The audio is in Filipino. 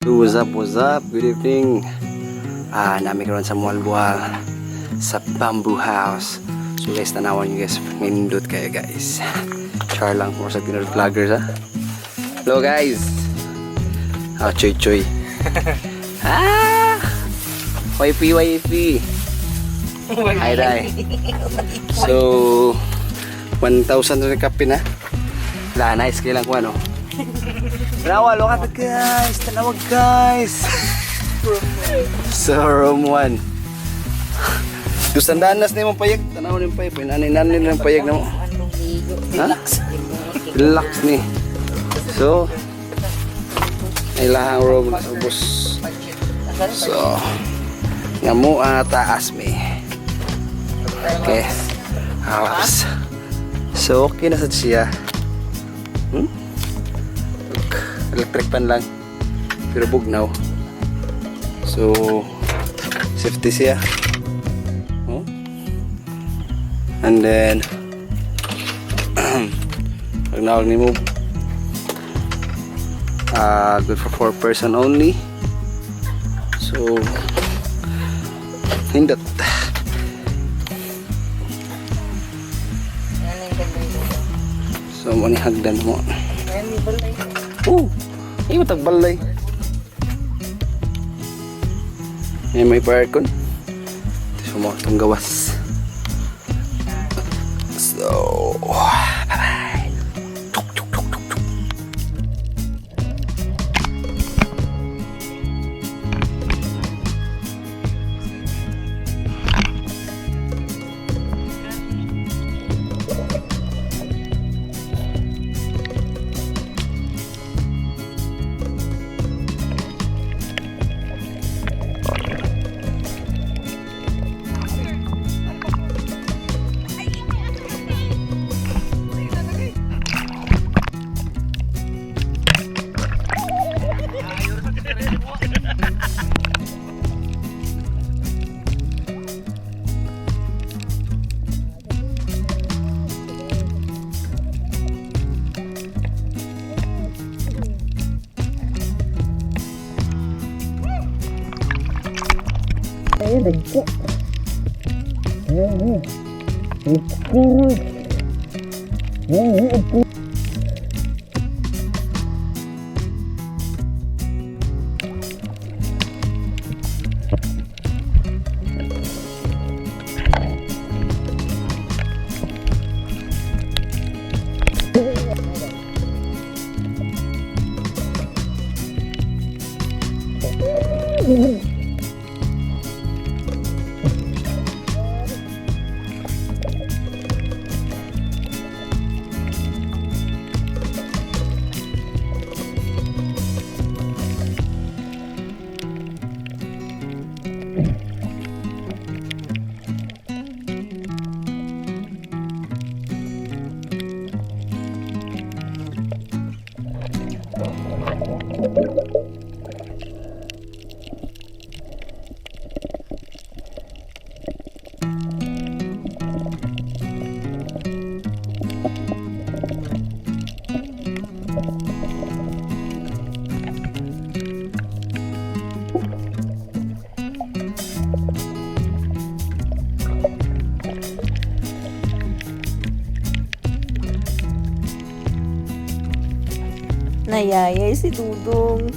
What's up, what's up? Good evening. Nami karon sa Moalboal sa bamboo house. So guys, tanawan nyo guys, nindot kayo guys. Char lang mo sa Pinoy vloggers ha. Hello guys. Choy choy. Wifey. Hi day. So 1,000 na kape na. Nice kailang ko ano. Tanawa, lokat guys. Tanawag guys. So room 1. Gustandanas na yung payag. Tanawa na yung payag. Inanin na yung payag na mo. Relax ni. So ilahang room na sa bus. So nga mo taas mi. Okay. Awas. So okay na sa siya. Electric pan lang pero bugnaw, so safety siya. And then pag nawag ni mo good for 4 person only, so hindot. So mani hagdan mo. Ay matagbalay. May pa-aircon. So mo itong gawas. So bye-bye. Nayayay si Dudong.